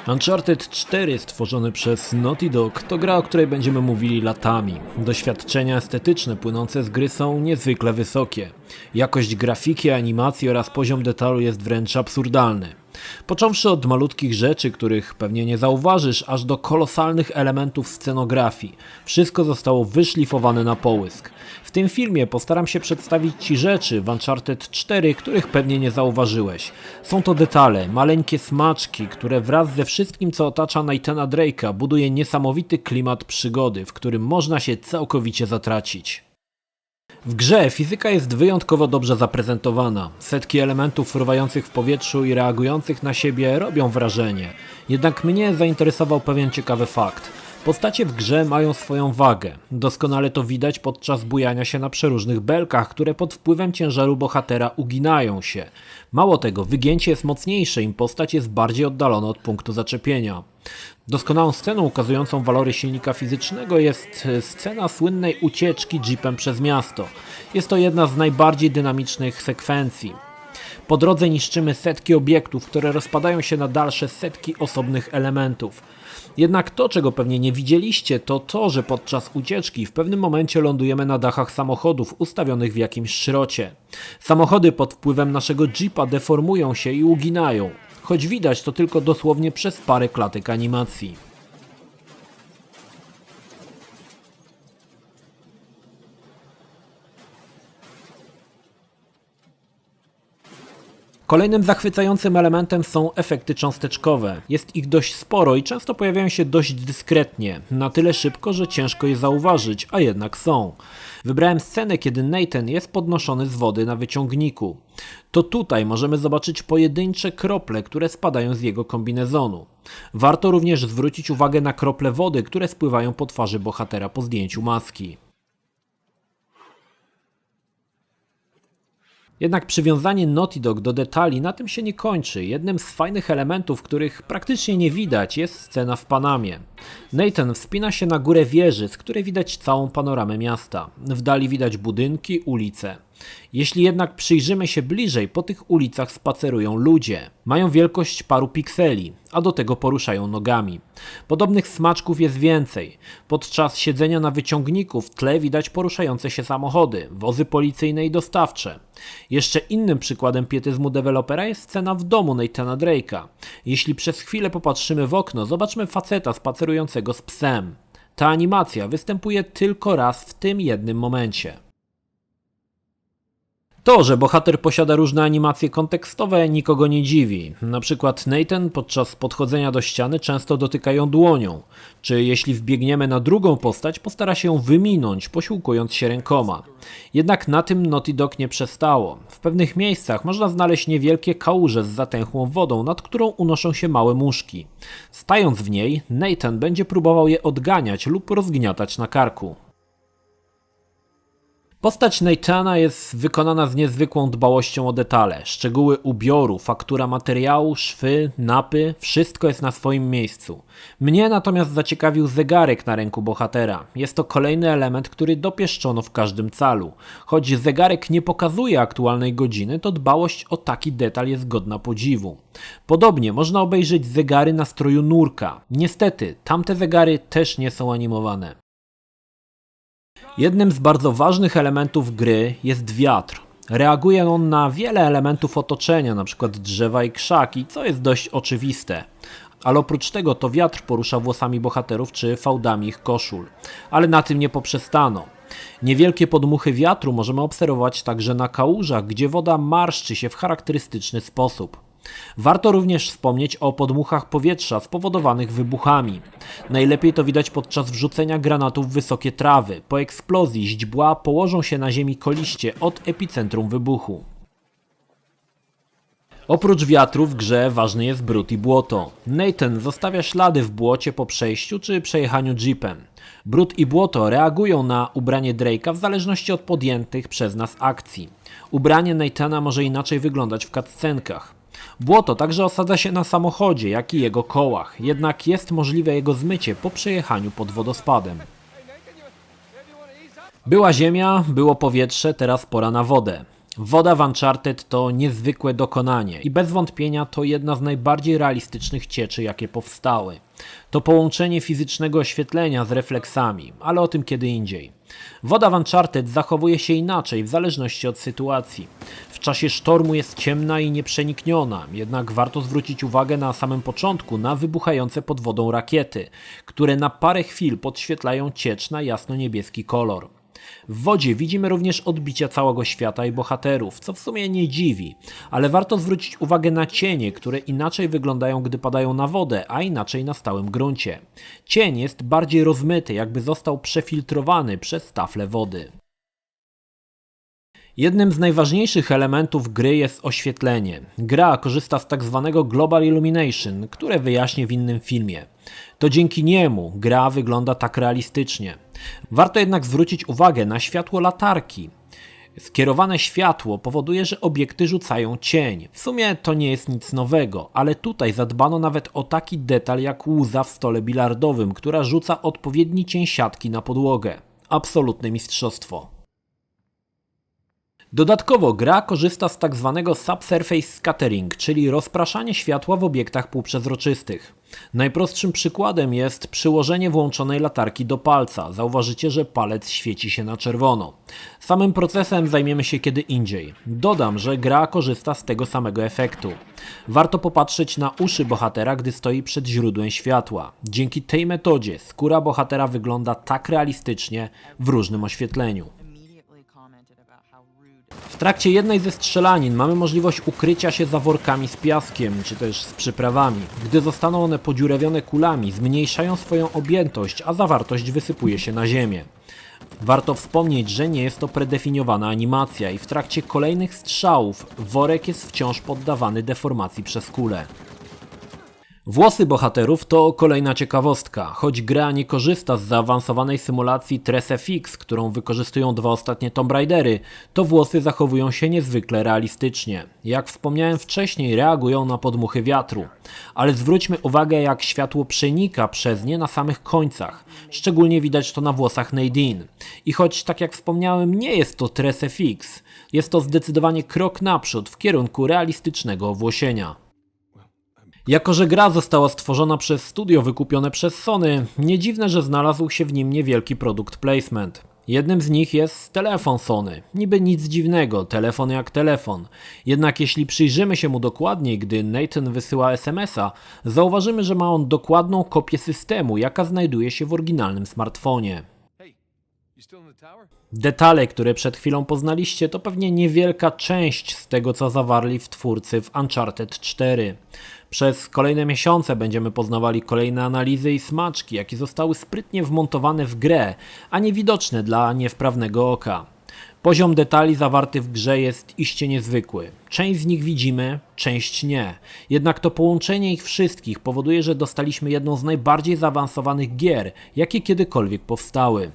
Uncharted 4 stworzony przez Naughty Dog to gra, o której będziemy mówili latami. Doświadczenia estetyczne płynące z gry są niezwykle wysokie. Jakość grafiki, animacji oraz poziom detalu jest wręcz absurdalny. Począwszy od malutkich rzeczy, których pewnie nie zauważysz, aż do kolosalnych elementów scenografii. Wszystko zostało wyszlifowane na połysk. W tym filmie postaram się przedstawić Ci rzeczy w Uncharted 4, których pewnie nie zauważyłeś. Są to detale, maleńkie smaczki, które wraz ze wszystkim, co otacza Nathana Drake'a, buduje niesamowity klimat przygody, w którym można się całkowicie zatracić. W grze fizyka jest wyjątkowo dobrze zaprezentowana. Setki elementów fruwających w powietrzu i reagujących na siebie robią wrażenie. Jednak mnie zainteresował pewien ciekawy fakt. Postacie w grze mają swoją wagę. Doskonale to widać podczas bujania się na przeróżnych belkach, które pod wpływem ciężaru bohatera uginają się. Mało tego, wygięcie jest mocniejsze, im postać jest bardziej oddalona od punktu zaczepienia. Doskonałą sceną ukazującą walory silnika fizycznego jest scena słynnej ucieczki jeepem przez miasto. Jest to jedna z najbardziej dynamicznych sekwencji. Po drodze niszczymy setki obiektów, które rozpadają się na dalsze setki osobnych elementów. Jednak to, czego pewnie nie widzieliście, to to, że podczas ucieczki w pewnym momencie lądujemy na dachach samochodów ustawionych w jakimś szrocie. Samochody pod wpływem naszego jeepa deformują się i uginają, choć widać to tylko dosłownie przez parę klatek animacji. Kolejnym zachwycającym elementem są efekty cząsteczkowe. Jest ich dość sporo i często pojawiają się dość dyskretnie, na tyle szybko, że ciężko je zauważyć, a jednak są. Wybrałem scenę, kiedy Nathan jest podnoszony z wody na wyciągniku. To tutaj możemy zobaczyć pojedyncze krople, które spadają z jego kombinezonu. Warto również zwrócić uwagę na krople wody, które spływają po twarzy bohatera po zdjęciu maski. Jednak przywiązanie Naughty Dog do detali na tym się nie kończy. Jednym z fajnych elementów, których praktycznie nie widać, jest scena w Panamie. Nathan wspina się na górę wieży, z której widać całą panoramę miasta. W dali widać budynki, ulice. Jeśli jednak przyjrzymy się bliżej, po tych ulicach spacerują ludzie. Mają wielkość paru pikseli, a do tego poruszają nogami. Podobnych smaczków jest więcej. Podczas siedzenia na wyciągniku w tle widać poruszające się samochody, wozy policyjne i dostawcze. Jeszcze innym przykładem pietyzmu dewelopera jest scena w domu Nathana Drake'a. Jeśli przez chwilę popatrzymy w okno, zobaczmy faceta spacerującego z psem. Ta animacja występuje tylko raz w tym jednym momencie. To, że bohater posiada różne animacje kontekstowe, nikogo nie dziwi. Na przykład Nathan podczas podchodzenia do ściany często dotyka ją dłonią, czy jeśli wbiegniemy na drugą postać, postara się ją wyminąć, posiłkując się rękoma. Jednak na tym Naughty Dog nie przestało. W pewnych miejscach można znaleźć niewielkie kałuże z zatęchłą wodą, nad którą unoszą się małe muszki. Stając w niej, Nathan będzie próbował je odganiać lub rozgniatać na karku. Postać Nathana jest wykonana z niezwykłą dbałością o detale. Szczegóły ubioru, faktura materiału, szwy, napy, wszystko jest na swoim miejscu. Mnie natomiast zaciekawił zegarek na ręku bohatera. Jest to kolejny element, który dopieszczono w każdym calu. Choć zegarek nie pokazuje aktualnej godziny, to dbałość o taki detal jest godna podziwu. Podobnie można obejrzeć zegary na stroju nurka. Niestety, tamte zegary też nie są animowane. Jednym z bardzo ważnych elementów gry jest wiatr. Reaguje on na wiele elementów otoczenia, np. drzewa i krzaki, co jest dość oczywiste. Ale oprócz tego to wiatr porusza włosami bohaterów czy fałdami ich koszul. Ale na tym nie poprzestano. Niewielkie podmuchy wiatru możemy obserwować także na kałużach, gdzie woda marszczy się w charakterystyczny sposób. Warto również wspomnieć o podmuchach powietrza spowodowanych wybuchami. Najlepiej to widać podczas wrzucenia granatów w wysokie trawy. Po eksplozji źdźbła położą się na ziemi koliście od epicentrum wybuchu. Oprócz wiatru w grze ważny jest brud i błoto. Nathan zostawia ślady w błocie po przejściu czy przejechaniu jeepem. Brud i błoto reagują na ubranie Drake'a w zależności od podjętych przez nas akcji. Ubranie Nathana może inaczej wyglądać w cutscenkach. Błoto także osadza się na samochodzie, jak i jego kołach, jednak jest możliwe jego zmycie po przejechaniu pod wodospadem. Była ziemia, było powietrze, teraz pora na wodę. Woda w Uncharted to niezwykłe dokonanie i bez wątpienia to jedna z najbardziej realistycznych cieczy, jakie powstały. To połączenie fizycznego oświetlenia z refleksami, ale o tym kiedy indziej. Woda w Uncharted zachowuje się inaczej w zależności od sytuacji. W czasie sztormu jest ciemna i nieprzenikniona, jednak warto zwrócić uwagę na samym początku na wybuchające pod wodą rakiety, które na parę chwil podświetlają ciecz na jasno-niebieski kolor. W wodzie widzimy również odbicia całego świata i bohaterów, co w sumie nie dziwi, ale warto zwrócić uwagę na cienie, które inaczej wyglądają, gdy padają na wodę, a inaczej na stałym gruncie. Cień jest bardziej rozmyty, jakby został przefiltrowany przez taflę wody. Jednym z najważniejszych elementów gry jest oświetlenie. Gra korzysta z tzw. Global Illumination, które wyjaśnię w innym filmie. To dzięki niemu gra wygląda tak realistycznie. Warto jednak zwrócić uwagę na światło latarki. Skierowane światło powoduje, że obiekty rzucają cień. W sumie to nie jest nic nowego, ale tutaj zadbano nawet o taki detal jak łza w stole bilardowym, która rzuca odpowiedni cień siatki na podłogę. Absolutne mistrzostwo. Dodatkowo gra korzysta z tzw. subsurface scattering, czyli rozpraszanie światła w obiektach półprzezroczystych. Najprostszym przykładem jest przyłożenie włączonej latarki do palca. Zauważycie, że palec świeci się na czerwono. Samym procesem zajmiemy się kiedy indziej. Dodam, że gra korzysta z tego samego efektu. Warto popatrzeć na uszy bohatera, gdy stoi przed źródłem światła. Dzięki tej metodzie skóra bohatera wygląda tak realistycznie w różnym oświetleniu. W trakcie jednej ze strzelanin mamy możliwość ukrycia się za workami z piaskiem, czy też z przyprawami. Gdy zostaną one podziurawione kulami, zmniejszają swoją objętość, a zawartość wysypuje się na ziemię. Warto wspomnieć, że nie jest to predefiniowana animacja i w trakcie kolejnych strzałów worek jest wciąż poddawany deformacji przez kulę. Włosy bohaterów to kolejna ciekawostka. Choć gra nie korzysta z zaawansowanej symulacji TraceFX, którą wykorzystują dwa ostatnie Tomb Raidery, to włosy zachowują się niezwykle realistycznie. Jak wspomniałem wcześniej, reagują na podmuchy wiatru. Ale zwróćmy uwagę, jak światło przenika przez nie na samych końcach. Szczególnie widać to na włosach Nadine. I choć, tak jak wspomniałem, nie jest to TraceFX, jest to zdecydowanie krok naprzód w kierunku realistycznego owłosienia. Jako że gra została stworzona przez studio wykupione przez Sony, nie dziwne, że znalazł się w nim niewielki product placement. Jednym z nich jest telefon Sony. Niby nic dziwnego, telefon jak telefon. Jednak jeśli przyjrzymy się mu dokładniej, gdy Nathan wysyła SMS-a, zauważymy, że ma on dokładną kopię systemu, jaka znajduje się w oryginalnym smartfonie. Detale, które przed chwilą poznaliście, to pewnie niewielka część z tego, co zawarli w twórcy w Uncharted 4. Przez kolejne miesiące będziemy poznawali kolejne analizy i smaczki, jakie zostały sprytnie wmontowane w grę, a niewidoczne dla niewprawnego oka. Poziom detali zawarty w grze jest iście niezwykły. Część z nich widzimy, część nie. Jednak to połączenie ich wszystkich powoduje, że dostaliśmy jedną z najbardziej zaawansowanych gier, jakie kiedykolwiek powstały.